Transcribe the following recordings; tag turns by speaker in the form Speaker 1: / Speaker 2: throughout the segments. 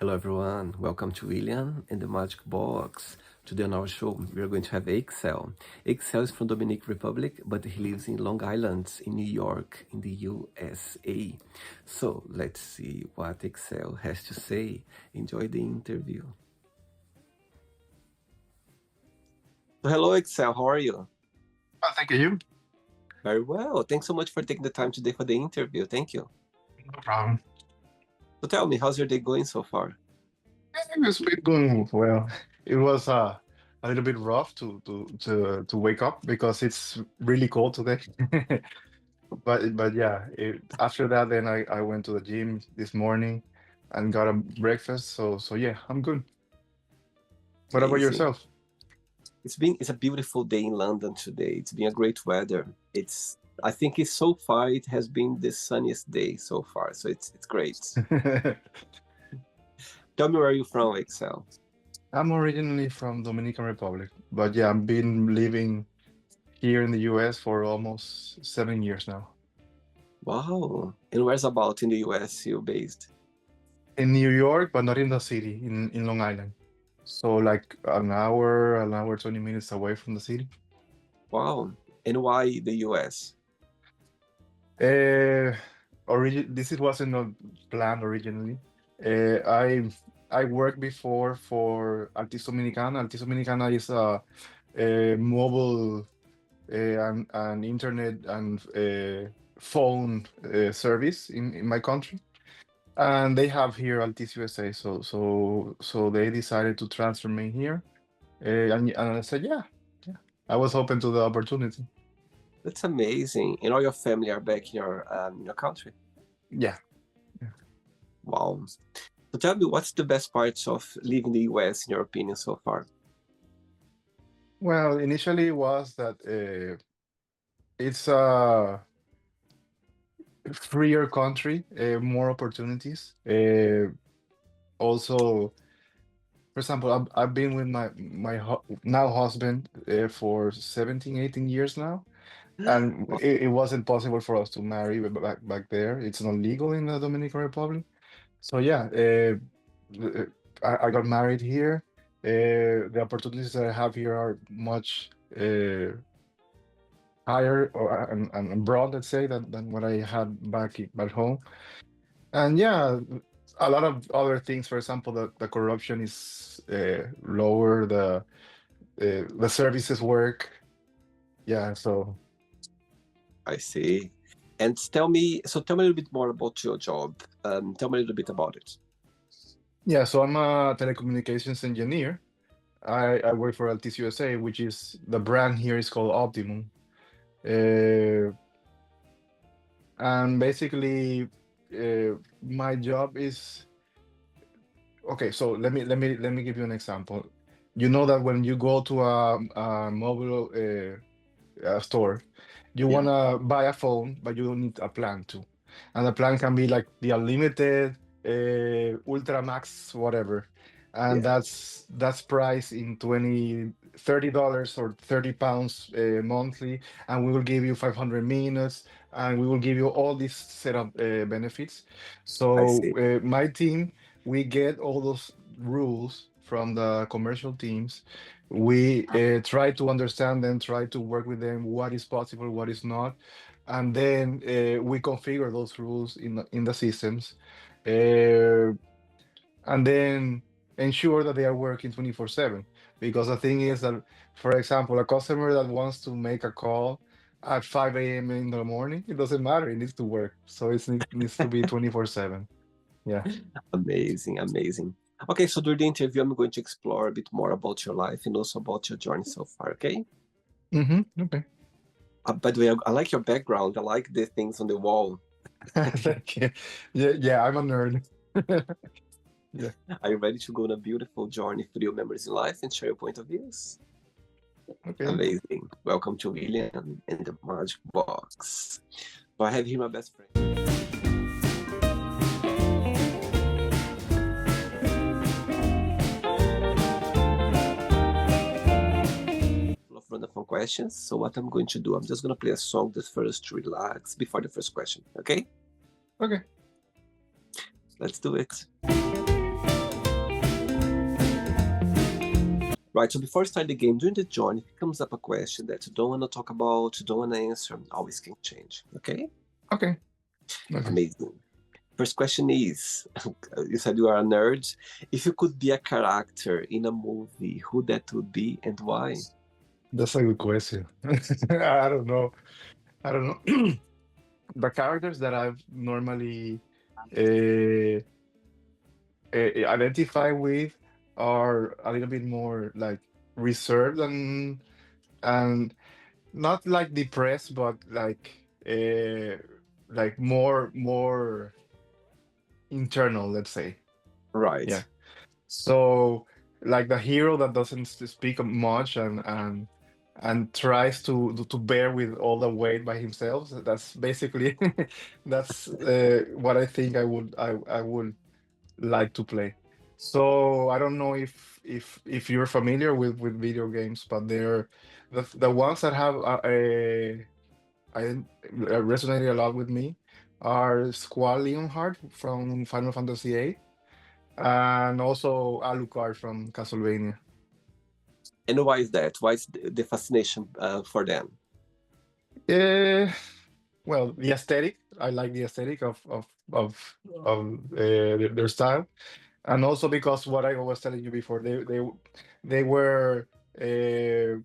Speaker 1: Hello everyone, welcome to William and the Magic Box. Today on our show, we are going to have Axel. Axel is from Dominican Republic, but he lives in Long Island, in New York, in the USA. So let's see what Axel has to say. Enjoy the interview. So hello Axel, how are you?
Speaker 2: Oh, thank you.
Speaker 1: Very well. Thanks so much for taking the time today for the interview. Thank you.
Speaker 2: No problem.
Speaker 1: So tell me, how's your day going so far?
Speaker 2: I think it's been going well. It was a little bit rough to wake up because it's really cold today. But yeah, after that, then I went to the gym this morning and got a breakfast. So yeah, I'm good. What about
Speaker 1: Amazing.
Speaker 2: yourself?
Speaker 1: It's a beautiful day in London today. It's been a great weather. I think it's so far it has been the sunniest day so far. So it's great. Tell me where you're from, Excel.
Speaker 2: I'm originally from Dominican Republic, but yeah, I've been living here in the US for almost 7 years now.
Speaker 1: Wow. And where's about in the US you based?
Speaker 2: In New York, but not in the city, in Long Island. So like an hour, 20 minutes away from the city.
Speaker 1: Wow. And why the US?
Speaker 2: Uh, this it wasn't not planned originally. Uh, I I worked before for Altis Dominicana. Altis Dominicana is a mobile and internet and phone service in my country. And they have here Altis USA, so they decided to transfer me here, and I said, yeah, I was open to the opportunity.
Speaker 1: That's amazing. And all your family are back in your country.
Speaker 2: Yeah, yeah.
Speaker 1: Wow. So tell me, what's the best parts of living in the US in your opinion so far?
Speaker 2: Well, initially it was that it's a freer country, more opportunities. Also, for example, I've been with my now husband for 17, 18 years now. And
Speaker 1: Wow,
Speaker 2: it wasn't possible for us to marry back there. It's not legal in the Dominican Republic. So yeah, I got married here. The opportunities that I have here are much higher and broad, let's say, than what I had back home. And yeah, a lot of other things. For example, the corruption is lower. The services work. Yeah, so.
Speaker 1: I see. And tell me a little bit more about your job. Tell me a little bit about it.
Speaker 2: Yeah, so I'm a telecommunications engineer. I work for Altis USA, which is the brand here is called Optimum. Uh, and basically, my job is okay. So let me give you an example. You know that when you go to a mobile store, you
Speaker 1: Yeah.
Speaker 2: wanna buy a phone, but you don't need a plan too. And the plan can be like the unlimited, ultra max, whatever. And
Speaker 1: Yeah.
Speaker 2: that's priced in $30 or 30 pounds monthly, and we will give you 500 minutes, and we will give you all these set of benefits.
Speaker 1: I
Speaker 2: So
Speaker 1: see.
Speaker 2: my team, we get all those rules from the commercial teams. We try to understand them, try to work with them, what is possible, what is not, and then we configure those rules in the systems, uh, and then ensure that they are working 24/7. Because the thing is that, for example, a customer that wants to make a call at 5 a.m. in the morning, it doesn't matter, it needs to work. So it needs to be 24/7. Yeah.
Speaker 1: Amazing, amazing. Okay, so during the interview, I'm going to explore a bit more about your life and also about your journey so far, okay?
Speaker 2: Okay.
Speaker 1: By the way, I like your background. I like the things on the wall.
Speaker 2: Thank you. Yeah, I'm a nerd. Yeah.
Speaker 1: Are you ready to go on a beautiful journey through your memories in life and share your point of views?
Speaker 2: Okay.
Speaker 1: Amazing. Welcome to William and the Magic Box. So I have here my best friend. Full of wonderful questions. So what I'm going to do, I'm just going to play a song that's first to relax before the first question. Okay?
Speaker 2: Okay.
Speaker 1: Let's do it. Right, so before start the game, during the join, if it comes up a question that you don't want to talk about, you don't want to answer, always can change. Okay?
Speaker 2: Okay. Okay.
Speaker 1: Amazing. First question is, you said you are a nerd. If you could be a character in a movie, who that would be and why?
Speaker 2: That's a good question. I don't know. I don't know. The characters that I've normally uh, identify with are a little bit more like reserved and not like depressed, but like more internal, let's say.
Speaker 1: Right.
Speaker 2: Yeah. So like the hero that doesn't speak much and tries to bear with all the weight by himself. So that's basically that's what I think I would like to play. So I don't know if you're familiar with video games, but they're the ones that have resonated a lot with me are Squall Leonhardt from Final Fantasy VIII and also Alucard from Castlevania.
Speaker 1: And why is that? Why is the fascination for them?
Speaker 2: Eh, well, the aesthetic. I like the aesthetic of their style, and also because what I was telling you before, they were uh,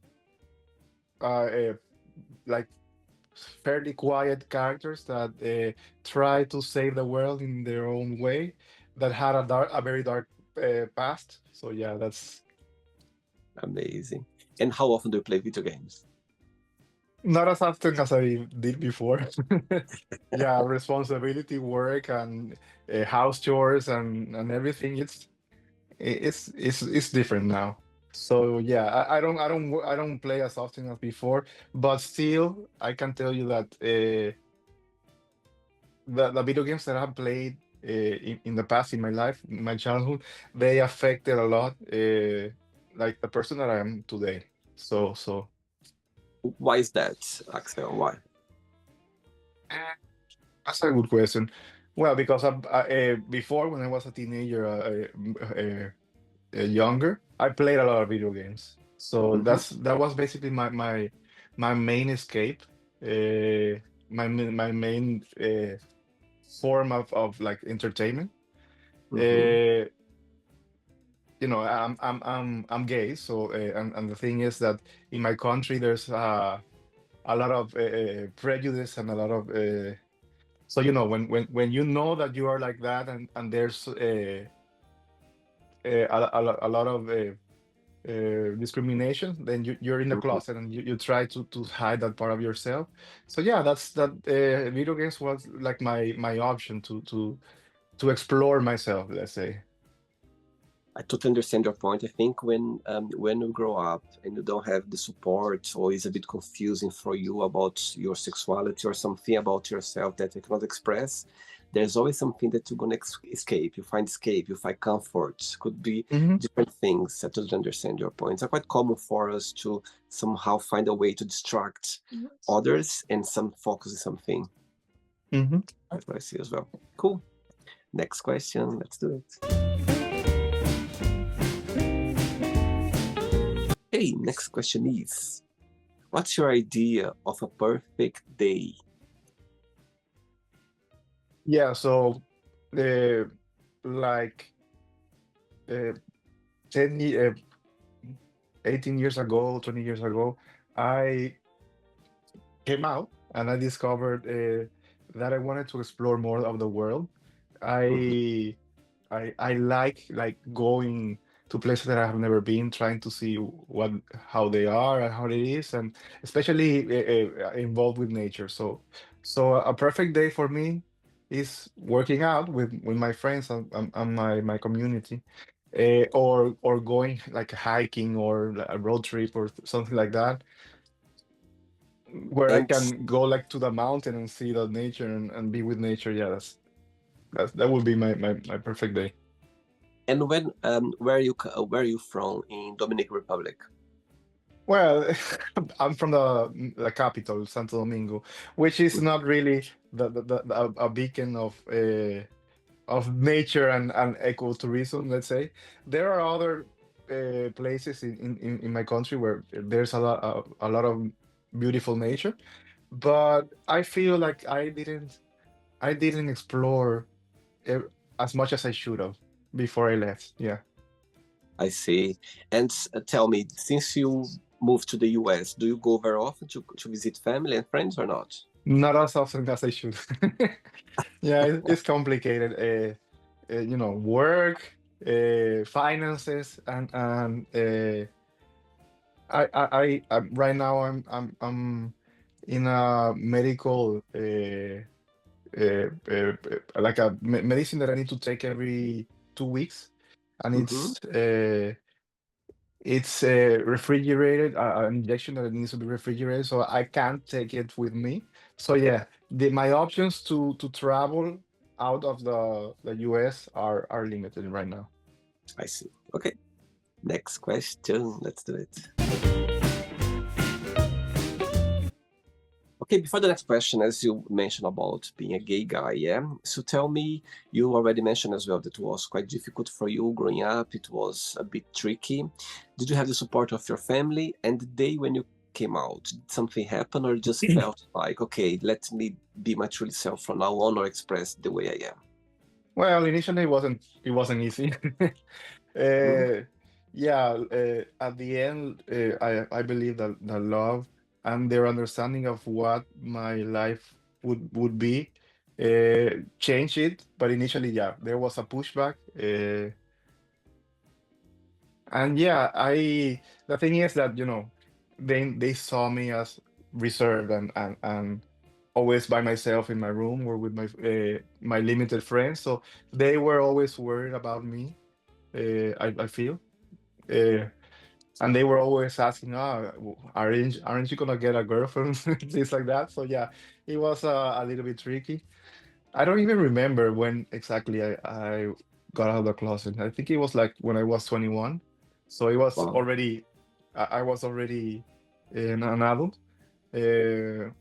Speaker 2: uh, like fairly quiet characters that try to save the world in their own way, that had a very dark past. So yeah, that's
Speaker 1: Amazing. And how often do you play video games?
Speaker 2: not as often as I did before. Yeah, responsibility, work, and house chores, and everything. It's different now. So yeah, I don't play as often as before, but still, I can tell you that the video games that I've played in the past in my life, in my childhood, they affected a lot, like the person that I am today. So
Speaker 1: Why is that, Axel? Why?
Speaker 2: eh, that's a good question. Well, because before when I was a teenager, younger, I played a lot of video games. So
Speaker 1: Mm-hmm.
Speaker 2: that was basically my main escape, uh, my main form of like entertainment.
Speaker 1: Mm-hmm.
Speaker 2: Uh, I'm gay, so and the thing is that in my country there's a lot of prejudice and a lot of so when you know that you are like that and there's a lot of discrimination, then you're in the
Speaker 1: Mm-hmm.
Speaker 2: closet and you try to hide that part of yourself. So yeah, that's that. Video games was like my option to explore myself, let's say.
Speaker 1: I totally understand your point. I think when you grow up and you don't have the support, or it's a bit confusing for you about your sexuality or something about yourself that you cannot express, there's always something that you're gonna escape. You find escape. You find comfort. Could be
Speaker 2: Hmm.
Speaker 1: different things. I totally understand your point. It's quite common for us to somehow find a way to distract others and some focus on something.
Speaker 2: Hmm.
Speaker 1: That's what I see as well. Cool. Next question. Let's do it. Hey, next question is, what's your idea of a perfect day?
Speaker 2: Yeah, so uh, like uh, 10 18 years ago, 20 years ago, I came out and I discovered that I wanted to explore more of the world.
Speaker 1: Mhm.
Speaker 2: I I like going to places that I have never been, trying to see what how they are and how it is, and especially involved with nature. So a perfect day for me is working out with my friends and my community, or going like hiking or a road trip or something like that, where I
Speaker 1: And
Speaker 2: can go like to the mountain and see the nature and be with nature. Yeah, that would be my perfect day.
Speaker 1: when where are you from in Dominican Republic?
Speaker 2: Well, I'm from the capital, Santo Domingo, which is not really a beacon of nature and ecotourism, let's say. There are other places in my country where there's a lot of beautiful nature, but I feel like I didn't explore e- as much as I should have before I left. Yeah,
Speaker 1: I see. And tell me, since you moved to the US, do you go very often to visit family and friends or not?
Speaker 2: not as often as I should. Yeah, it's complicated. Work, finances, and right now I'm in a medical like a medicine that I need to take every 2 weeks, and
Speaker 1: Mm-hmm.
Speaker 2: it's refrigerated, an injection that needs to be refrigerated, so I can't take it with me. So yeah, my options to travel out of the US are limited right now.
Speaker 1: I see. Okay, next question. Let's do it. Okay, before the next question, as you mentioned about being a gay guy, yeah? So tell me, you already mentioned as well that it was quite difficult for you growing up, it was a bit tricky. Did you have the support of your family? And the day when you came out, did something happen or you just felt like, okay, let me be my true self from now on or express the way I am?
Speaker 2: Well, initially it wasn't easy.
Speaker 1: Mhm.
Speaker 2: uh, yeah, at the end, I believe that the love and their understanding of what my life would be changed it. But initially, yeah, there was a pushback. And yeah, I the thing is that, they saw me as reserved and always by myself in my room or with my limited friends. So they were always worried about me. I feel. Uh, and they were always asking, aren't you gonna get a girlfriend?" Things like that. So yeah, it was a little bit tricky. I don't even remember when exactly I got out of the closet. I think it was like when I was 21. So it was
Speaker 1: Wow.
Speaker 2: already, I was already an adult. Uh,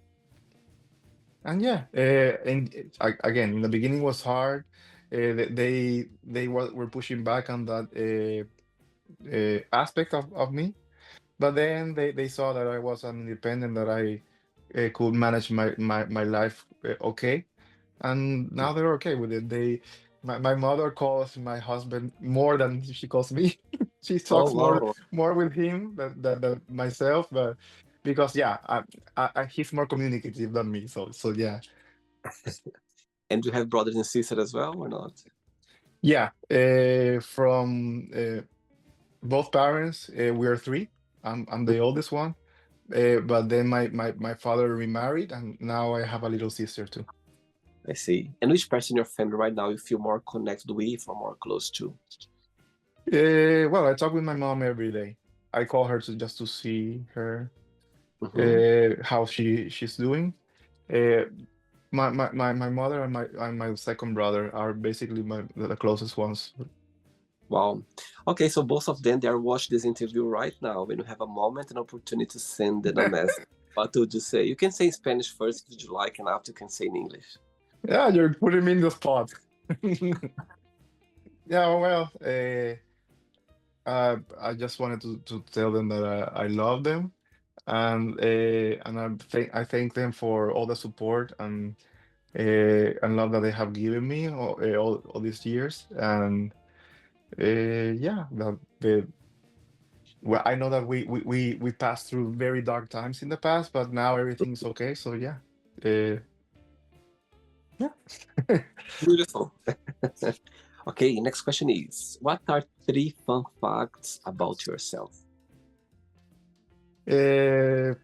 Speaker 2: and yeah, again, in the beginning was hard. They were pushing back on that aspect of me. But then they saw that I was an independent, that I could manage my life okay, and now they're okay with it. My mother calls my husband more than she calls me. She
Speaker 1: Oh,
Speaker 2: talks
Speaker 1: wow.
Speaker 2: more with him than myself, but because yeah, he's more communicative than me. So yeah,
Speaker 1: And you have brothers and sisters as well or not?
Speaker 2: yeah. From both parents, we are three. I'm the oldest one. But then my father remarried, and now I have a little sister too.
Speaker 1: I see. And which person in your family right now you feel more connected with or more close to?
Speaker 2: Well, I talk with my mom every day. I call her just to see her,
Speaker 1: Hmm.
Speaker 2: how she's doing. Uh, my mother and my second brother are basically the closest ones.
Speaker 1: Wow. Okay, so both of them, they are watching this interview right now. When you have a moment and opportunity to send them a message, what would you say? You can say in Spanish first if you like, and after you can say in English.
Speaker 2: Yeah, you're putting me in the spot. Yeah, well, I just wanted to tell them that I love them, and I thank them for all the support and love that they have given me all these years. And yeah, well, I know that we passed through very dark times in the past, but now everything's okay. So yeah, uh, yeah.
Speaker 1: Beautiful. Okay, next question is, what are three fun facts about yourself?
Speaker 2: uh,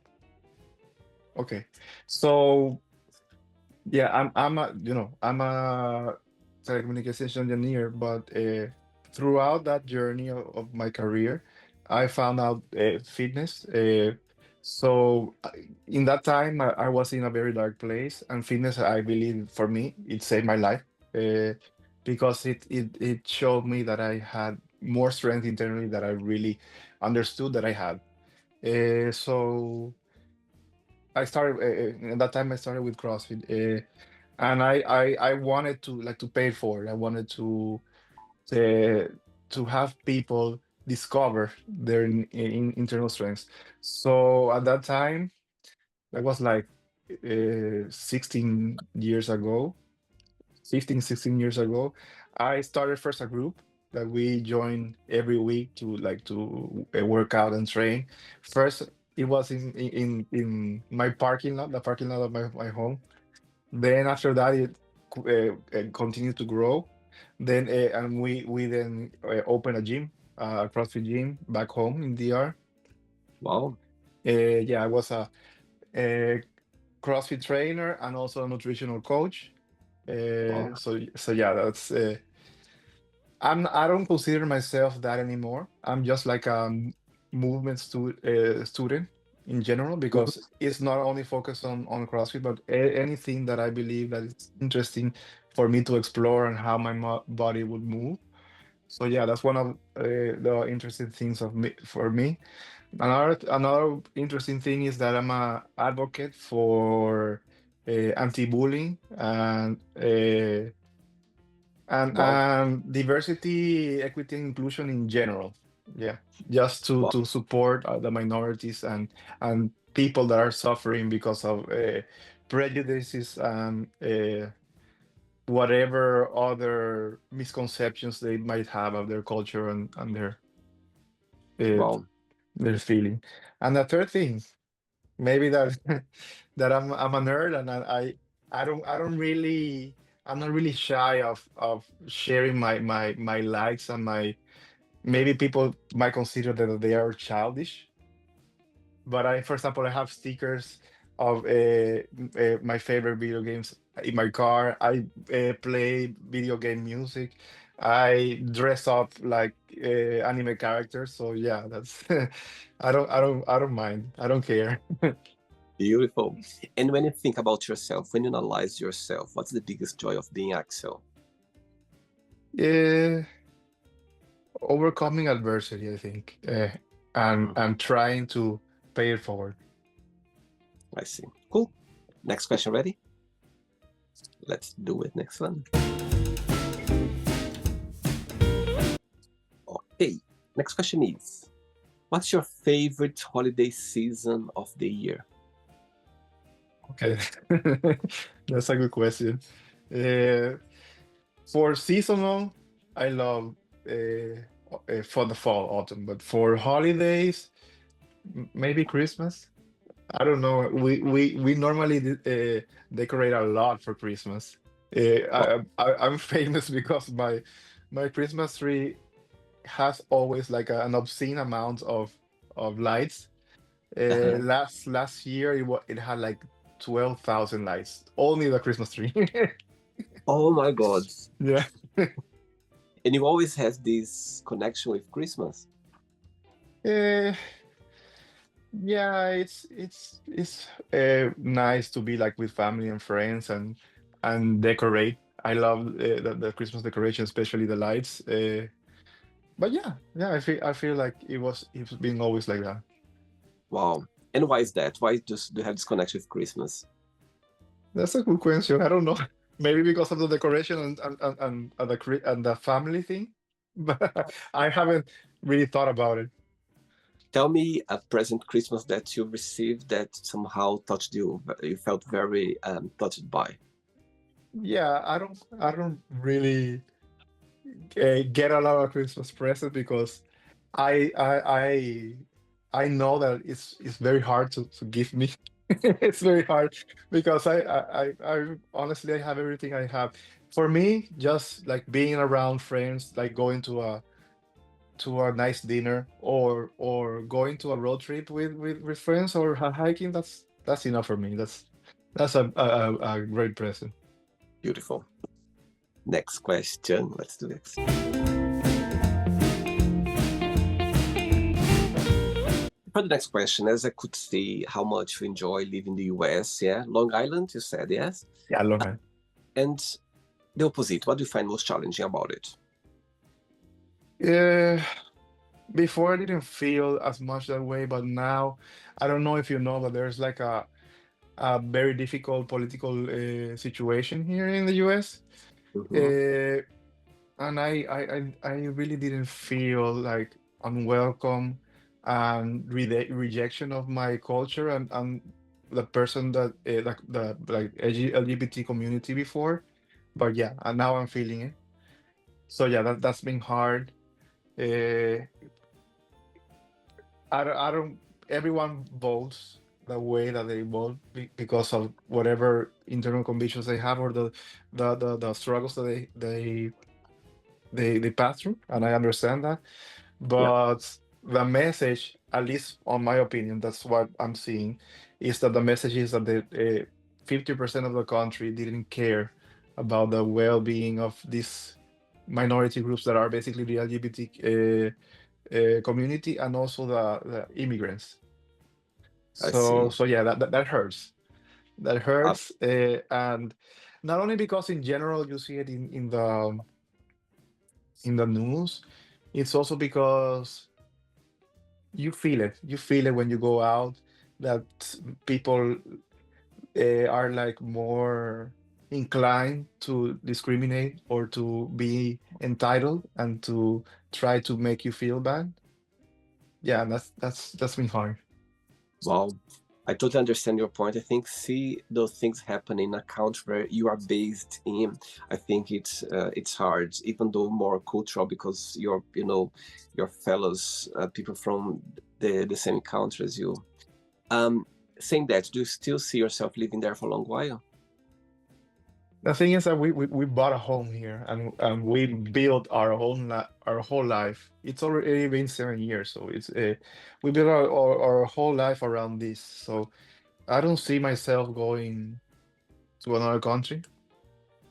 Speaker 2: okay, so yeah, I'm a telecommunications engineer, but throughout that journey of my career, I found out fitness. So in that time, I was in a very dark place, and fitness, I believe, for me, it saved my life, because it showed me that I had more strength internally that I really understood that I had. So I started at that time. I started with CrossFit. And I wanted to, like, to pay for it. I wanted uh, to have people. discover their internal strengths. So at that time, that was like 16 years ago, 15, 16 years ago. I started first a group that we join every week to work out and train. First, it was in my parking lot, the parking lot of my home. Then after that, it continued to grow. Then and we then opened a gym, a CrossFit gym back home in DR.
Speaker 1: Wow,
Speaker 2: Yeah, I was a CrossFit trainer and also a nutritional coach.
Speaker 1: wow,
Speaker 2: So yeah, that's I don't consider myself that anymore. I'm just like a movement student in general because
Speaker 1: mhm,
Speaker 2: it's not only focused on CrossFit, but anything that I believe that is interesting for me to explore and how my body would move. So yeah, that's one of the interesting things of me for me. Another interesting thing is that I'm a advocate for anti-bullying
Speaker 1: wow,
Speaker 2: and diversity, equity, and inclusion in general. Yeah, just to
Speaker 1: wow,
Speaker 2: to support the minorities and people that are suffering because of prejudices and whatever other misconceptions they might have of their culture and uh,
Speaker 1: wow.
Speaker 2: their feeling. And the third thing, maybe that that I'm a nerd and I don't really I'm not really shy of sharing my likes and my maybe people might consider that they are childish, but I for example I have stickers of my favorite video games in my car. I play video game music. I dress up like anime characters. So yeah, that's I don't mind. I don't care.
Speaker 1: Beautiful. And when you think about yourself, when you analyze yourself, what's the biggest joy of being Axel?
Speaker 2: Yeah, overcoming adversity, I think,
Speaker 1: Mhm,
Speaker 2: and trying to pay it forward.
Speaker 1: I see. Cool. Next question, ready? Let's do it. Next one. Okay. Next question is, what's your favorite holiday season of the year?
Speaker 2: Okay, that's a good question. Uh, for seasonal, I love for the fall, autumn, but for holidays, maybe Christmas. I don't know. We normally decorate a lot for Christmas.
Speaker 1: Wow.
Speaker 2: I'm famous because my Christmas tree has always like an obscene amount of lights. Last year it had like 12,000 lights. Only the Christmas tree.
Speaker 1: Oh my God.
Speaker 2: Yeah.
Speaker 1: And you always have this connection with Christmas?
Speaker 2: Eh, yeah, it's nice to be like with family and friends and decorate. I love the Christmas decoration, especially the lights. But yeah, I feel like it's been always like that.
Speaker 1: Wow. And why is that? Why just do you have this connection with Christmas?
Speaker 2: That's a good question. I don't know. Maybe because of the decoration and and the family thing, but I haven't really thought about it.
Speaker 1: Tell me a present Christmas that you received that somehow touched you, you felt very touched by.
Speaker 2: Yeah, I don't really get a lot of Christmas presents because I I I I know that it's very hard to give me. It's very hard because I honestly I have everything I have. For me, just like being around friends, like going to a nice dinner or going to a road trip with friends or hiking, that's enough for me. That's a great present.
Speaker 1: Beautiful. Next question. Let's do this. For the next question, as I could see how much you enjoy living in the US, yeah? Long Island, you said, yes?
Speaker 2: Yeah, long.
Speaker 1: And the opposite, what do you find most challenging about it?
Speaker 2: Yeah, before I didn't feel as much that way, but now I don't know if you know, but there's like a very difficult political situation here in the US.
Speaker 1: Mhm.
Speaker 2: Uh, and I really didn't feel like unwelcome and rejection of my culture and the person that like the like LGBT community before. But yeah, and now I'm feeling it. So yeah, that's been hard. Uh, I don't. Everyone votes the way that they vote because of whatever internal convictions they have or the struggles that they pass through, and I understand that.
Speaker 1: Yeah,
Speaker 2: But the message, at least on my opinion, that's what I'm seeing, is that the message is that the 50% of the country didn't care about the well-being of these minority groups that are basically the LGBT community and also the immigrants.
Speaker 1: I
Speaker 2: So
Speaker 1: see.
Speaker 2: so yeah, that hurts. That
Speaker 1: Uh,
Speaker 2: hurts, and not only because in general you see it in the news, it's also because you feel it. You feel it when you go out that people are like more inclined to discriminate or to be entitled and to try to make you feel bad. Yeah, that's been hard.
Speaker 1: Wow. I totally understand your point. I think see those things happen in a country where you are based in. I think it's hard, even though more cultural because you're your fellows people from the same country as you. Um, Saying that, do you still see yourself living there for a long while?
Speaker 2: The thing is that we bought a home here and we built our whole life. It's already been 7 years, so it's we built our whole life around this. So I don't see myself going to another country.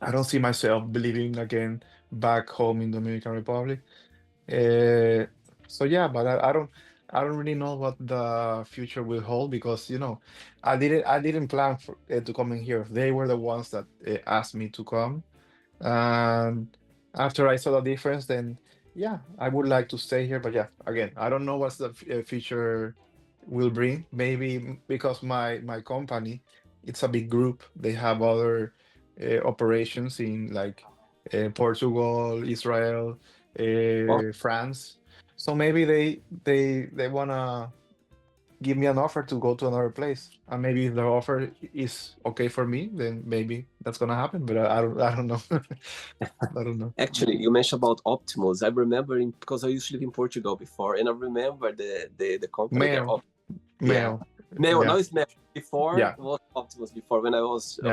Speaker 2: I don't see myself believing again back home in Dominican Republic. Uh, so yeah, but I don't really know what the future will hold because I didn't plan for to come in here. They were the ones that asked me to come, and after I saw the difference, then yeah, I would like to stay here. But yeah, again, I don't know what the future will bring. Maybe because my company, it's a big group. They have other operations in like Portugal, Israel,
Speaker 1: Well,
Speaker 2: France. So maybe they wanna give me an offer to go to another place, and maybe if the offer is okay for me, then maybe that's gonna happen. But I don't know. I don't know.
Speaker 1: actually, you mentioned about Optimus. I remember because I used to live in Portugal before, and I remember the company there.
Speaker 2: Mail,
Speaker 1: Yeah,
Speaker 2: mail.
Speaker 1: Mel. Now
Speaker 2: Yeah,
Speaker 1: it's Mel. Before
Speaker 2: yeah,
Speaker 1: was Optimus. Before
Speaker 2: yeah,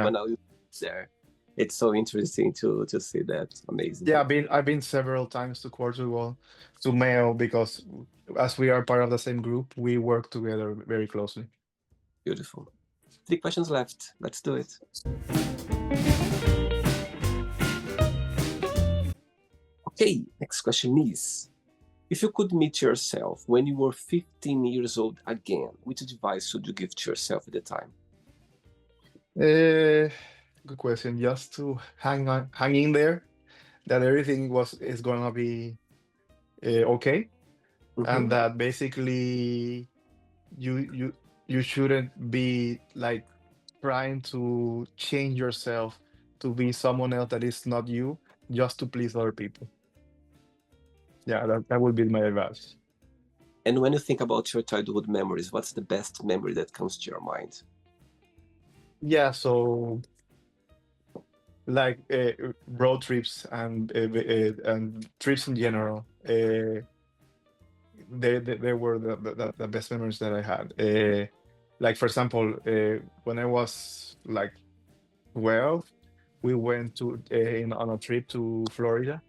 Speaker 1: when I was there, it's so interesting to see that. Amazing,
Speaker 2: yeah. I've been several times to Portugal to mail because as we are part of the same group, we work together very closely.
Speaker 1: beautiful. 3 questions left. Let's do it. Okay, next question is: if you could meet yourself when you were 15 years old again, which advice would you give to yourself at the time?
Speaker 2: Uh, Good question. Just to hang in there, that everything was is gonna be okay, and
Speaker 1: Mm-hmm.
Speaker 2: that basically you you you shouldn't be like trying to change yourself to be someone else that is not you just to please other people. Yeah, that would be my advice.
Speaker 1: And when you think about your childhood memories, what's the best memory that comes to your mind?
Speaker 2: Yeah, so like road trips and trips in general. They were the best memories that I had. Like for example, when I was like 12, we went on a trip to Florida,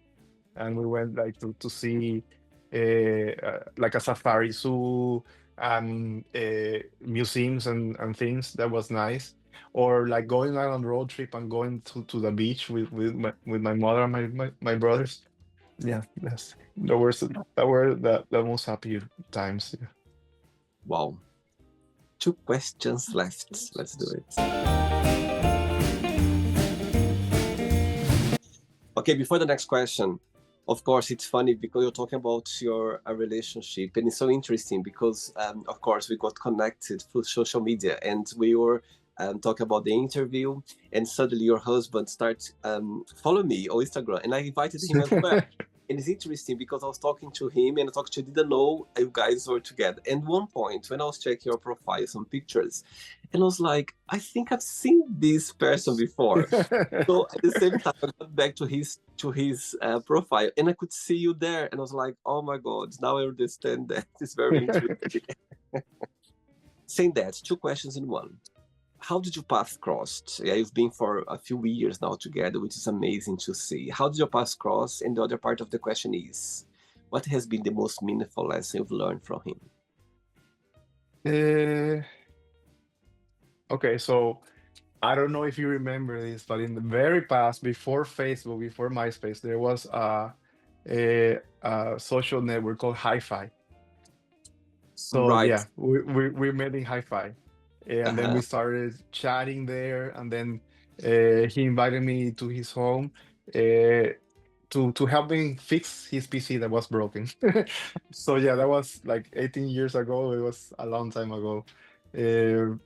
Speaker 2: and we went like to see like a safari zoo and museums and things. That was nice. Or like going out on road trip and going to the beach with my mother and my brothers. Yeah, yes. That were the most happy times. Yeah.
Speaker 1: Wow. 2 questions left. Let's do it. Okay, before the next question, of course, it's funny because you're talking about your relationship, and it's so interesting because, of course, we got connected through social media, and we were talking about the interview, and suddenly your husband starts following me on Instagram, and I invited him as well. And it's interesting because I was talking to him and I talked to didn't know you guys were together. And one point when I was checking your profile, some pictures, and I was like, I think I've seen this person before. So at the same time, I got back to his profile, and I could see you there, and I was like, "Oh my God!" Now I understand that. It's very interesting. Saying that, two questions in one. How did your path crossed? Yeah, you've been for a few years now together, which is amazing to see. How did your path cross? And the other part of the question is, what has been the most meaningful lesson you've learned from him?
Speaker 2: Uh, okay, so I don't know if you remember this, but in the very past, before Facebook, before MySpace, there was a social network called Hi-Fi. So
Speaker 1: Right.
Speaker 2: yeah, we met in Hi-Fi, and then we
Speaker 1: Uh-huh.
Speaker 2: started chatting there, and then he invited me to his home uh, to help him fix his PC that was broken. So yeah, that was like 18 years ago. It was a long time ago. Uh,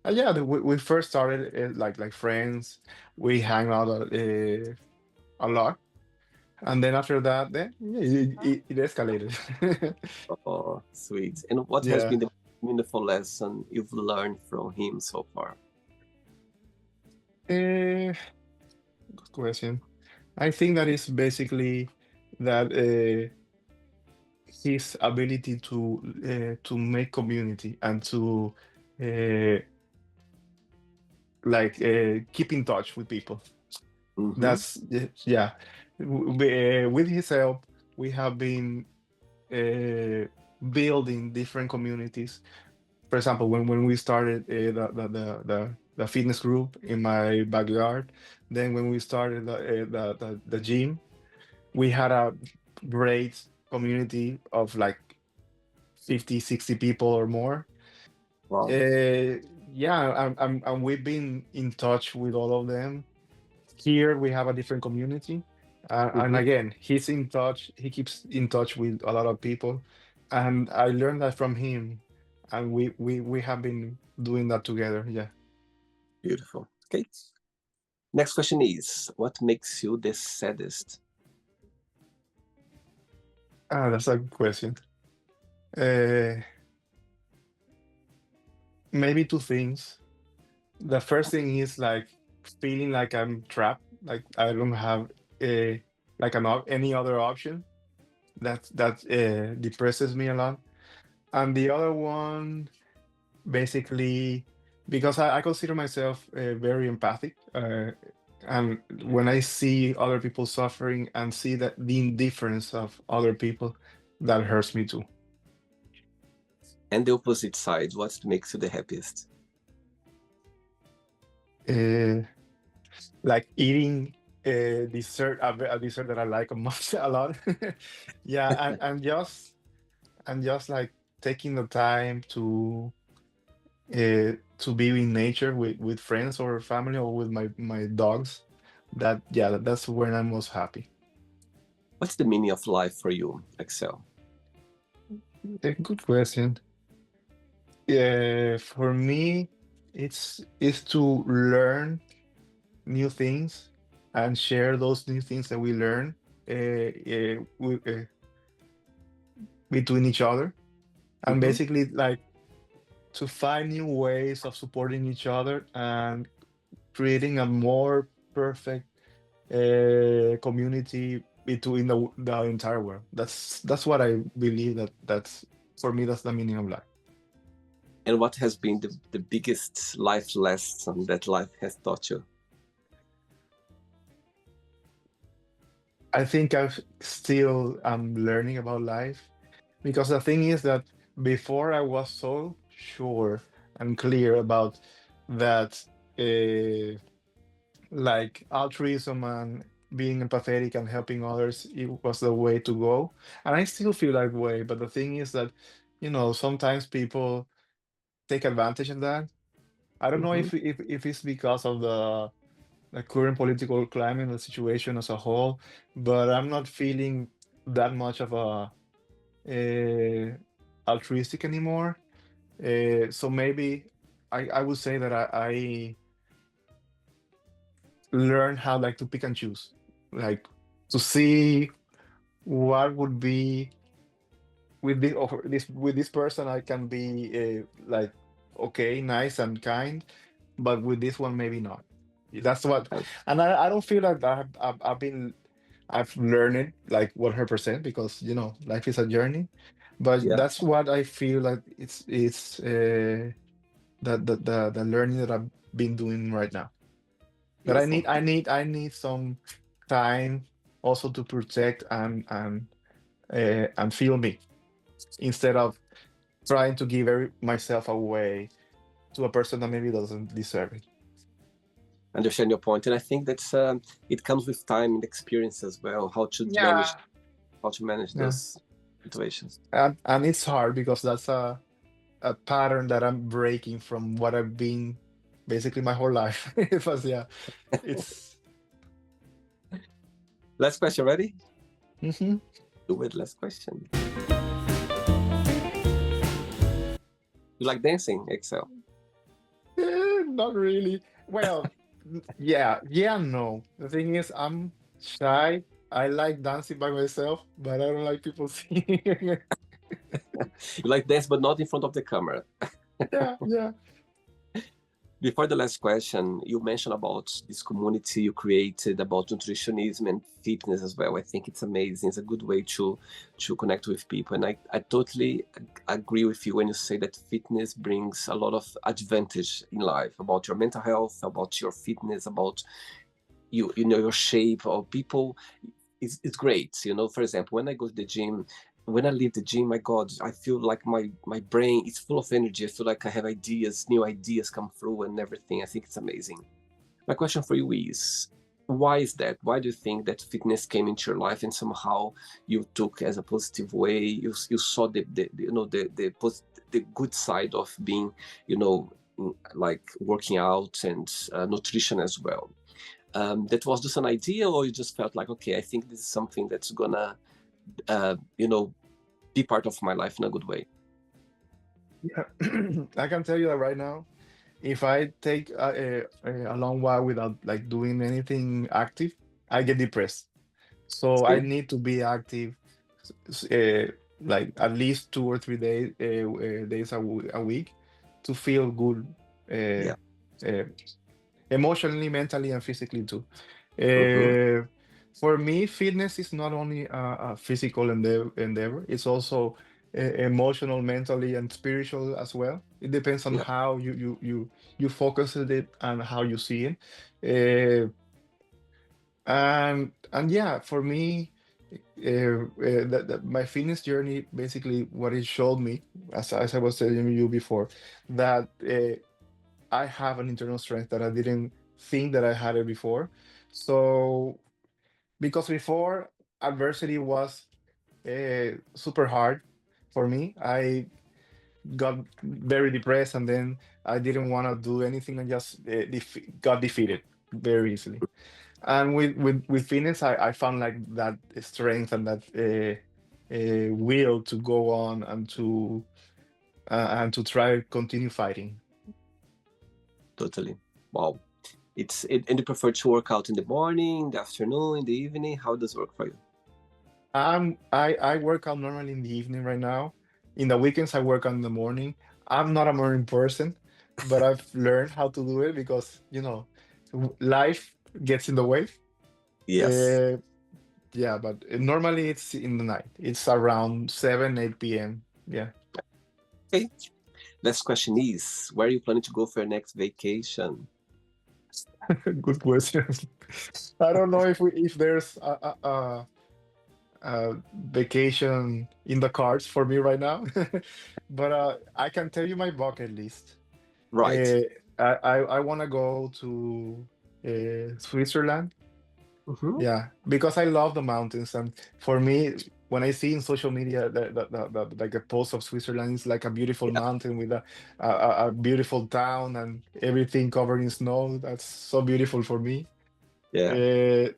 Speaker 2: and yeah, we first started like friends. We hang out a lot, and then after that, then yeah, it escalated.
Speaker 1: Oh, sweet. And what has
Speaker 2: Yeah.
Speaker 1: been the meaningful lesson you've learned from him so far?
Speaker 2: Uh, Good question. I think that is basically that his ability to make community and to uh, keep in touch with people.
Speaker 1: Mm-hmm.
Speaker 2: That's yeah. With his help, we have been uh, building different communities. For example, when we started the fitness group in my backyard, then when we started the gym, we had a great community of like 50, 60 people or more.
Speaker 1: Wow.
Speaker 2: Uh, yeah, and we've been in touch with all of them. Here we have a different community. And
Speaker 1: Mm-hmm.
Speaker 2: again, he's in touch, he keeps in touch with a lot of people. And I learned that from him. And we have been doing that together. Yeah.
Speaker 1: Beautiful. Okay. Next question is, what makes you the saddest?
Speaker 2: That's a good question. Uh, Maybe two things. The first thing is like feeling like I'm trapped, like I don't have a like any other option. That depresses me a lot. And the other one, basically, because I consider myself very empathic, and when I see other people suffering and see that the indifference of other people, that hurts me too.
Speaker 1: And the opposite side, what makes you the happiest?
Speaker 2: Uh, like eating a dessert that I like a much a lot. Yeah, and just like taking the time to be in nature with friends or family or with my dogs. That yeah, that's when I'm most happy.
Speaker 1: What's the meaning of life for you, Axel?
Speaker 2: Good question. Yeah, for me, it's to learn new things and share those new things that we learn between each other, and
Speaker 1: Mm-hmm.
Speaker 2: basically like to find new ways of supporting each other and creating a more perfect community between the entire world. That's what I believe that's for me that's the meaning of life.
Speaker 1: And what has been the biggest life lesson that life has taught you?
Speaker 2: I think I still am learning about life because the thing is that before I was so sure and clear about that like altruism and being empathetic and helping others, it was the way to go, and I still feel that way. But the thing is that sometimes people take advantage of that. I don't know
Speaker 1: Mm-hmm.
Speaker 2: if it's because of the current political climate, the situation as a whole, but I'm not feeling that much of a altruistic anymore. So maybe I would say that I learn how like to pick and choose, like to see. what would be with this person I can be like okay, nice and kind, but with this one maybe not. That's what,
Speaker 1: Right.
Speaker 2: and I don't feel like I've learned it like 100% because life is a journey, but
Speaker 1: Yeah.
Speaker 2: that's what I feel like it's the learning that I've been doing right now. That I
Speaker 1: Beautiful.
Speaker 2: need I need some time also to protect and feel me instead of trying to give myself away to a person that maybe doesn't deserve it.
Speaker 1: Understand your point, and I think that's it comes with time and experience as well.
Speaker 2: Yeah.
Speaker 1: How to manage
Speaker 2: Yeah.
Speaker 1: those situations.
Speaker 2: And it's hard because that's a pattern that I'm breaking from what I've been basically my whole life. But yeah, it's
Speaker 1: Last question, ready?
Speaker 2: mhm.
Speaker 1: Do it. Last question. You like dancing, Excel?
Speaker 2: Not really. Well, yeah, yeah, no. The thing is, I'm shy. I like dancing by myself, but I don't like people seeing.
Speaker 1: You like dance, but not in front of the camera.
Speaker 2: Yeah, yeah.
Speaker 1: Before the last question, you mentioned about this community you created about nutritionism and fitness as well. I think it's amazing. It's a good way to connect with people, and I totally agree with you when you say that fitness brings a lot of advantage in life about your mental health, about your fitness, about your shape or people. It's great. For example, when I go to the gym, when I leave the gym, my God, I feel like my brain is full of energy. I feel like I have ideas, new ideas come through and everything. I think it's amazing. My question for you is, why is that? Why do you think that fitness came into your life and somehow you took as a positive way? You saw the good side of being, like working out and nutrition as well. That was just an idea, or you just felt like, okay, I think this is something that's gonna, uh, you know, be part of my life in a good way.
Speaker 2: Yeah. I can tell you that right now, if I take a long while without like doing anything active, I get depressed. So I
Speaker 1: See?
Speaker 2: need to be active, like at least 2 or 3 days days a week to feel good, uh,
Speaker 1: Yeah.
Speaker 2: uh, emotionally, mentally, and physically too.
Speaker 1: Mm-hmm.
Speaker 2: Uh, for me, fitness is not only a physical endeavor; it's also emotional, mentally, and spiritual as well. It depends on
Speaker 1: Yeah.
Speaker 2: how you focus on it and how you see it. Uh, and yeah, for me, my fitness journey basically what it showed me, as I was telling you before, that I have an internal strength that I didn't think that I had it before. So because before adversity was super hard for me, I got very depressed, and then I didn't want to do anything and just got defeated very easily. And with fitness, I found like that strength and that will to go on and to try continue fighting.
Speaker 1: Totally. Wow. And you prefer to work out in the morning, the afternoon, in the evening? How does it work for you?
Speaker 2: I work out normally in the evening right now. In the weekends, I work out in the morning. I'm not a morning person, but I've learned how to do it because life gets in the way.
Speaker 1: Yes.
Speaker 2: Uh, yeah, but normally it's in the night. It's around 7, 8 p.m. Yeah.
Speaker 1: Okay. Last question is, where are you planning to go for your next vacation?
Speaker 2: Good question. I don't know if there's a vacation in the cards for me right now, but I can tell you my bucket list.
Speaker 1: Right.
Speaker 2: Uh, I want to go to Switzerland.
Speaker 1: Mm-hmm.
Speaker 2: Yeah, because I love the mountains, and for me, when I see in social media like a post of Switzerland, it's like a beautiful
Speaker 1: Yeah.
Speaker 2: mountain with a beautiful town and everything covered in snow. That's so beautiful for me.
Speaker 1: Yeah.
Speaker 2: Uh,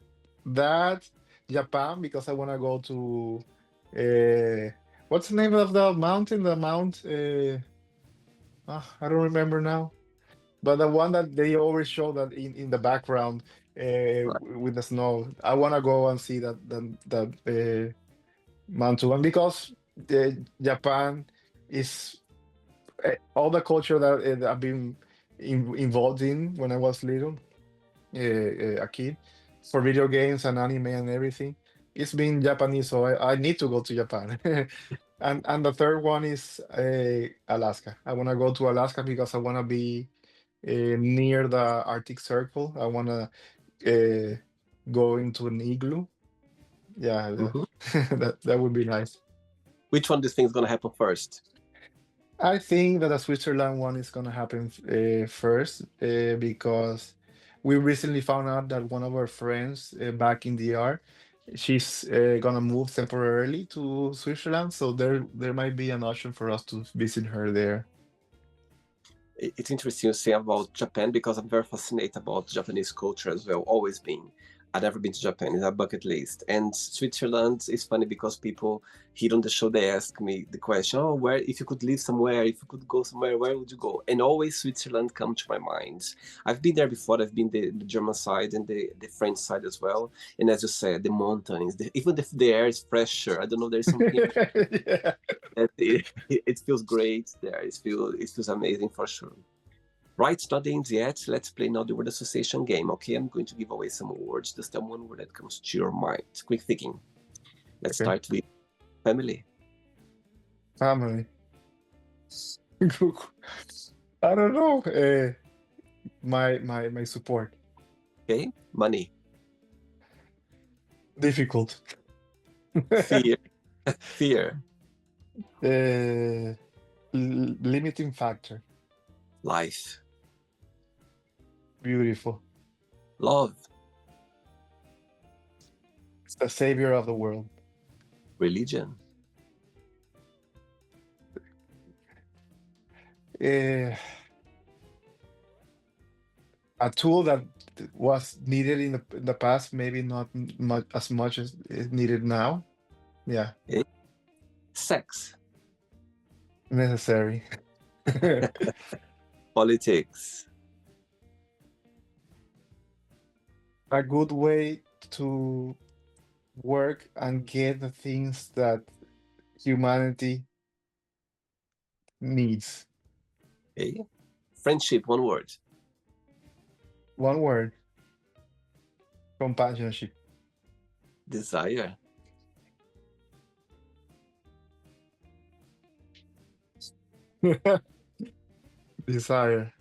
Speaker 2: that Japan because I want to go to what's the name of the mountain? The mount I don't remember now, but the one that they always show that in the background
Speaker 1: Right.
Speaker 2: with the snow. I want to go and see that. Mantua, and because Japan is all the culture that I've been involved in when I was little, a kid, for video games and anime and everything. It's been Japanese, so I need to go to Japan. And the third one is Alaska. I want to go to Alaska because I want to be near the Arctic Circle. I want to go into an igloo. Yeah,
Speaker 1: Mhm.
Speaker 2: that would be nice.
Speaker 1: Which one do you think is going to happen first?
Speaker 2: I think that the Switzerland one is gonna happen first because we recently found out that one of our friends back in DR, she's gonna move temporarily to Switzerland, so there might be an option for us to visit her there.
Speaker 1: It's interesting you say about Japan because I'm very fascinated about Japanese culture as well, always been. I've never been to Japan, it's a bucket list. And Switzerland is funny because people here on the show they ask me the question, oh, where if you could live somewhere, if you could go somewhere, where would you go? And always Switzerland come to my mind. I've been there before, I've been the German side and the French side as well. And as you said, the mountains, even if the air is fresher, I don't know, there's something
Speaker 2: Yeah.
Speaker 1: it feels great there. It feels amazing for sure. Right, it's not the end yet. Let's play now the word association game. Okay, I'm going to give away some words. Just tell one word that comes to your mind. Quick thinking. Let's
Speaker 2: Okay.
Speaker 1: start with family.
Speaker 2: Family. I don't know. My support.
Speaker 1: Okay, money.
Speaker 2: Difficult.
Speaker 1: Fear. Fear.
Speaker 2: Limiting factor.
Speaker 1: Life.
Speaker 2: Beautiful.
Speaker 1: Love.
Speaker 2: It's the savior of the world.
Speaker 1: Religion.
Speaker 2: Uh, a tool that was needed in the past, maybe not much as much as is needed now. Yeah,
Speaker 1: Okay. Sex.
Speaker 2: necessary.
Speaker 1: Politics.
Speaker 2: A good way to work and get the things that humanity needs.
Speaker 1: Okay. Friendship, one word.
Speaker 2: One word: companionship.
Speaker 1: Desire.
Speaker 2: Desire.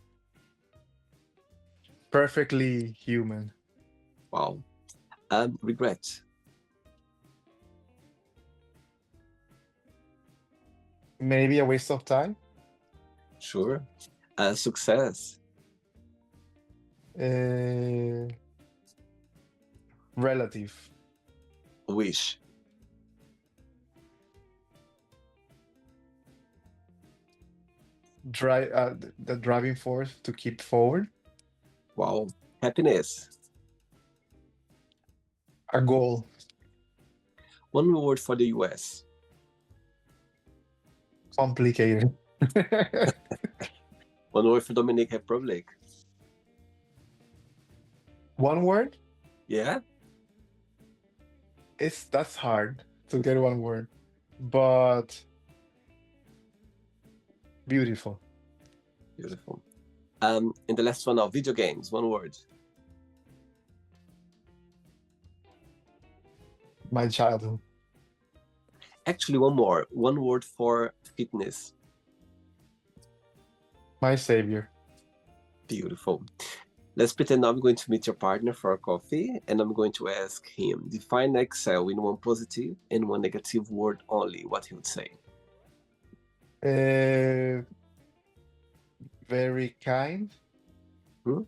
Speaker 2: Perfectly human.
Speaker 1: Wow. Regret.
Speaker 2: Maybe a waste of time.
Speaker 1: Sure. Success.
Speaker 2: Uh, Relative.
Speaker 1: Wish.
Speaker 2: Drive the driving force to keep forward.
Speaker 1: Wow. Happiness.
Speaker 2: A goal.
Speaker 1: One word for the US.
Speaker 2: Complicated.
Speaker 1: One word for Dominican Republic.
Speaker 2: One word.
Speaker 1: Yeah?
Speaker 2: That's hard to get one word, but beautiful.
Speaker 1: Beautiful. And the last one now, video games. One word.
Speaker 2: My childhood.
Speaker 1: Actually, one more. One word for fitness.
Speaker 2: My savior.
Speaker 1: Beautiful. Let's pretend now I'm going to meet your partner for a coffee, and I'm going to ask him, define Excel in one positive and one negative word only, what he would say.
Speaker 2: Very kind,
Speaker 1: Hmm?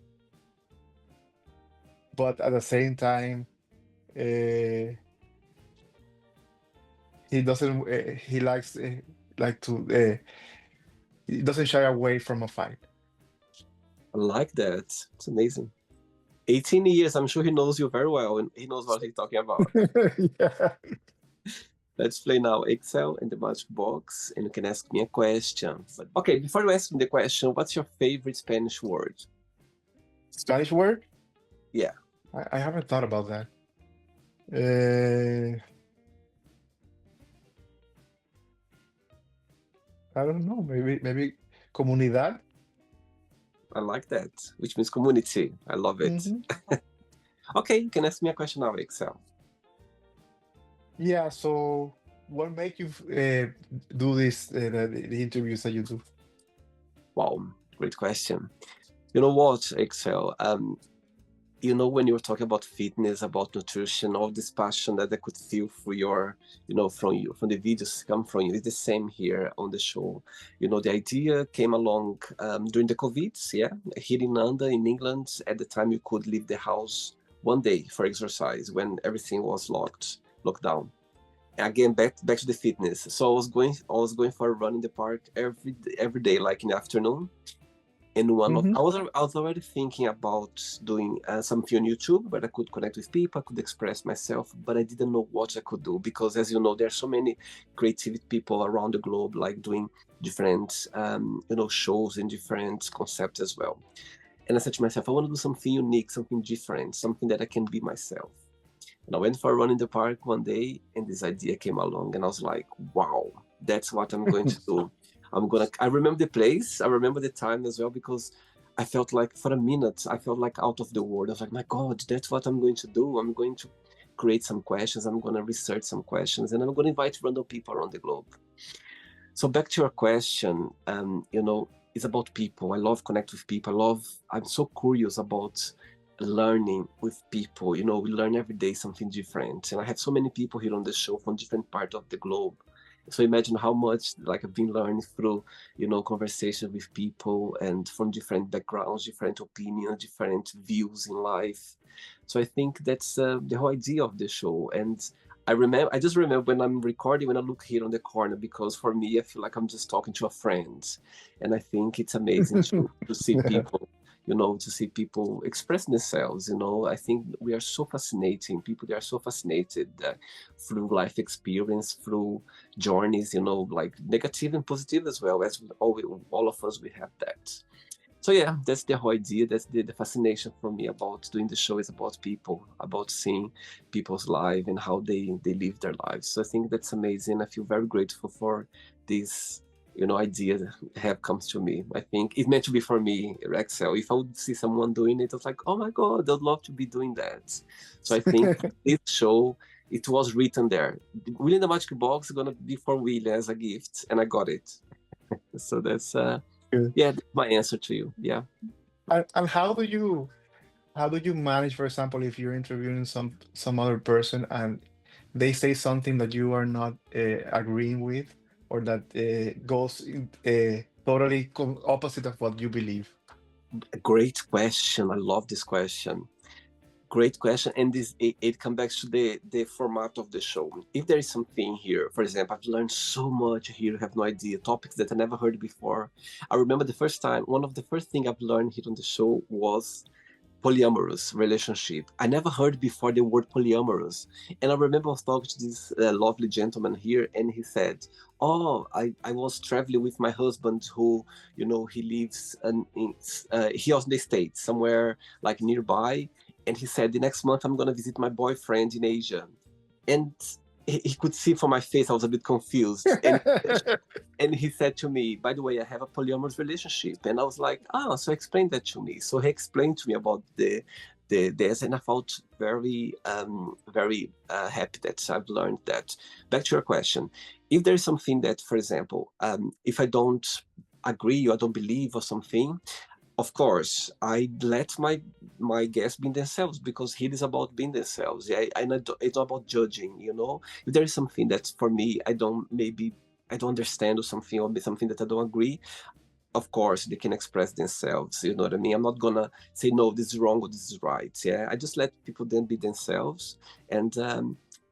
Speaker 2: but at the same time, he doesn't. He likes like to. He doesn't shy away from a fight.
Speaker 1: I like that. It's amazing. 18 years, I'm sure he knows you very well, and he knows what he's talking about.
Speaker 2: Yeah.
Speaker 1: Let's play now Excel in the magic box, and you can ask me a question. But okay, before you ask me the question, what's your favorite Spanish word?
Speaker 2: Spanish word?
Speaker 1: Yeah.
Speaker 2: I haven't thought about that. Uh, I don't know, maybe comunidad.
Speaker 1: I like that, which means community. I love it.
Speaker 2: Hmm.
Speaker 1: Okay, you can ask me a question now, Excel.
Speaker 2: Yeah. So, what make you do this the interviews that you do?
Speaker 1: Wow, great question. You know what, Excel? When you were talking about fitness, about nutrition, all this passion that I could feel through your, from you, from the videos come from you, it's the same here on the show. The idea came along during the COVID, yeah, here in London, in England. At the time, you could leave the house one day for exercise when everything was locked down. Again, back to the fitness. So I was going for a run in the park every day, like in the afternoon. And
Speaker 2: Hmm.
Speaker 1: I was already thinking about doing something on YouTube, but I could connect with people, I could express myself, but I didn't know what I could do because, as you know, there are so many creative people around the globe, like doing different, shows and different concepts as well. And I said to myself, I want to do something unique, something different, something that I can be myself. And I went for a run in the park one day, and this idea came along, and I was like, "Wow, that's what I'm going to do." I remember the place, I remember the time as well, because I felt like for a minute, I felt like out of the world. I was like, "My God, that's what I'm going to do. I'm going to create some questions. I'm going to research some questions, and I'm going to invite random people around the globe." So back to your question, it's about people. I love connect with people. I'm so curious about learning with people. We learn every day something different. And I have so many people here on the show from different parts of the globe. So imagine how much like I've been learning through, conversation with people and from different backgrounds, different opinions, different views in life. So I think that's the whole idea of the show. And I just remember when I'm recording, when I look here on the corner, because for me, I feel like I'm just talking to a friend. And I think it's amazing to see people, to see people express themselves. I think we are so fascinating. People, they are so fascinated through life experience, through journeys, like negative and positive as well, as all of us, we have that. So yeah, that's the whole idea. That's the fascination for me about doing the show is about people, about seeing people's life and how they live their lives. So I think that's amazing. I feel very grateful for this, idea that have comes to me. I think it's meant to be for me, Excel. If I would see someone doing it, I was like, oh my God, I'd love to be doing that. So I think this show, it was written there. William the Magic Box is gonna be for William as a gift, and I got it. So that's
Speaker 2: Good.
Speaker 1: yeah, that's my answer to you. Yeah.
Speaker 2: And how do you manage, for example, if you're interviewing some other person and they say something that you are not agreeing with, or that goes totally opposite of what you believe?
Speaker 1: A great question. I love this question. Great question. And it comes back to the format of the show. If there is something here, for example, I've learned so much here, you have no idea, topics that I never heard before. I remember the first time, one of the first things I've learned here on the show was polyamorous relationship. I never heard before the word polyamorous. And I remember I was talking to this lovely gentleman here, and he said, "Oh, I was traveling with my husband who, he lives he was in the States, somewhere like nearby. And he said, the next month I'm going to visit my boyfriend in Asia." And he could see from my face I was a bit confused. And he said to me, "By the way, I have a polyamorous relationship." And I was like, so explain that to me. So he explained to me about this, and I felt very very happy that I've learned that. Back to your question, if there is something that, for example, if I don't agree or I don't believe or something, of course, I let my guests be themselves, because it is about being themselves. Yeah, and it's not about judging. If there is something that for me I don't understand, or something, or something that I don't agree, of course they can express themselves. You know what I mean? I'm not gonna say no, this is wrong or this is right. Yeah, I just let people then be themselves. And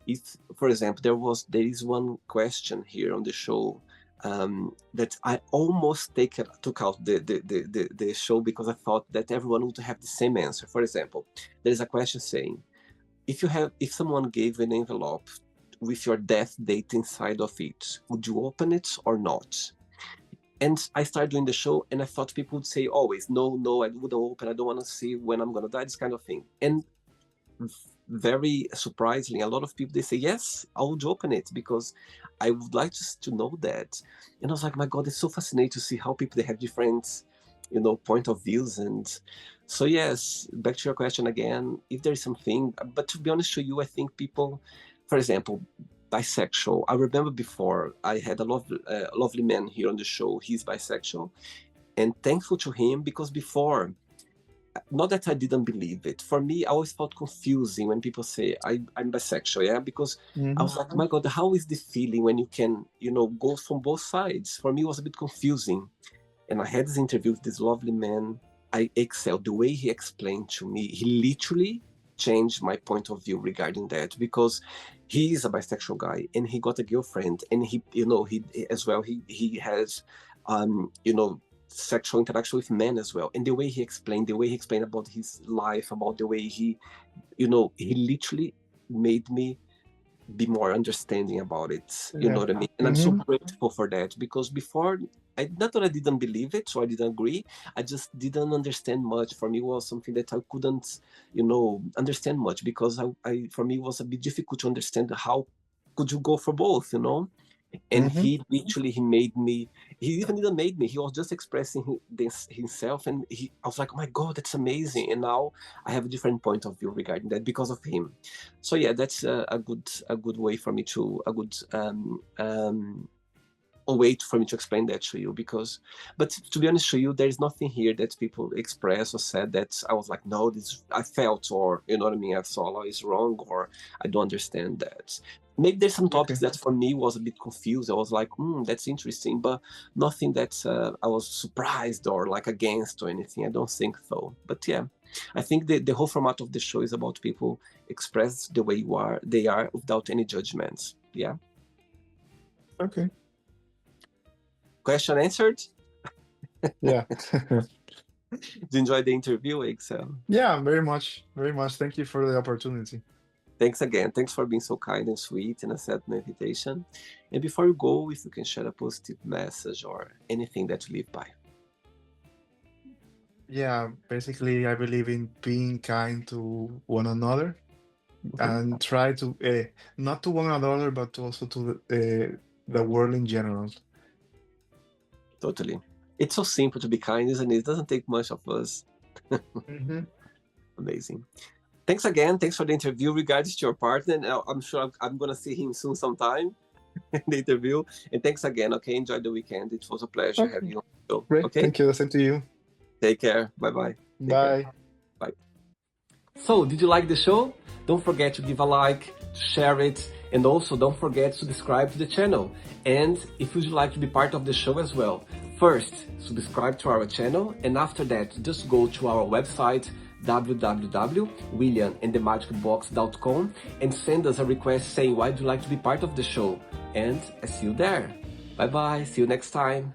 Speaker 1: if, for example, there is one question here on the show that I almost took out the show, because I thought that everyone would have the same answer. For example, there is a question saying, if someone gave an envelope with your death date inside of it, would you open it or not? And I started doing the show, and I thought people would say always, no, no, I wouldn't open, I don't want to see when I'm going to die, this kind of thing. And very surprisingly, a lot of people, they say, yes, I would open it because I would like to know that. And I was like, my God, it's so fascinating to see how people, they have different, point of views. And so, yes, back to your question again, if there is something, but to be honest with you, I think people, for example, bisexual. I remember before I had a lovely man here on the show. He's bisexual, and thankful to him because before, not that I didn't believe it. For me, I always felt confusing when people say I'm bisexual, yeah, because I was like, my God, how is the feeling when you can, go from both sides? For me, it was a bit confusing. And I had this interview with this lovely man. I excelled. The way he explained to me, he literally changed my point of view regarding that, because he is a bisexual guy and he got a girlfriend, and he as well, he has, sexual interaction with men as well. And the way he explained about his life, about the way he literally made me be more understanding about it. You know what I mean? And I'm so grateful for that, because before, not that I didn't believe it, so I didn't agree. I just didn't understand much. For me, it was something that I couldn't, understand much, because for me, it was a bit difficult to understand how could you go for both, And he literally, he even didn't made me, he was just expressing himself, and I was like, oh my God, that's amazing. And now I have a different point of view regarding that because of him. So yeah, that's a good way for me to, a way for me to explain that to you, but to be honest with you, there is nothing here that people express or said that I was like, no, this I felt, or you know what I mean, I saw is wrong, or I don't understand that. Maybe there's some topics that for me was a bit confused. I was like, that's interesting, but nothing that I was surprised or like against or anything. I don't think so. But yeah, I think the whole format of the show is about people express the way they are without any judgments. Yeah.
Speaker 2: Okay.
Speaker 1: Question answered?
Speaker 2: Yeah.
Speaker 1: Did you enjoy the interview, Axel?
Speaker 2: Yeah, very much. Very much. Thank you for the opportunity.
Speaker 1: Thanks again. Thanks for being so kind and sweet and accepting the invitation. And before you go, if you can share a positive message or anything that you live by.
Speaker 2: Yeah, basically, I believe in being kind to one another and try to, not to one another, but also to the world in general.
Speaker 1: Totally. It's so simple to be kind, isn't it? It doesn't take much of us. Amazing. Thanks again. Thanks for the interview. Regards to your partner, now I'm sure I'm going to see him soon sometime in the interview. And thanks again. Okay, enjoy the weekend. It was a pleasure having you on the show.
Speaker 2: Great.
Speaker 1: Okay?
Speaker 2: Thank you. The same to you.
Speaker 1: Take care. Bye-bye.
Speaker 2: Bye.
Speaker 1: Bye. So, did you like the show? Don't forget to give a like, to share it, and also don't forget to subscribe to the channel. And if you'd like to be part of the show as well, first, subscribe to our channel, and after that, just go to our website, www.williamandthemagicbox.com, and send us a request saying why you'd like to be part of the show. And I see you there. Bye-bye. See you next time.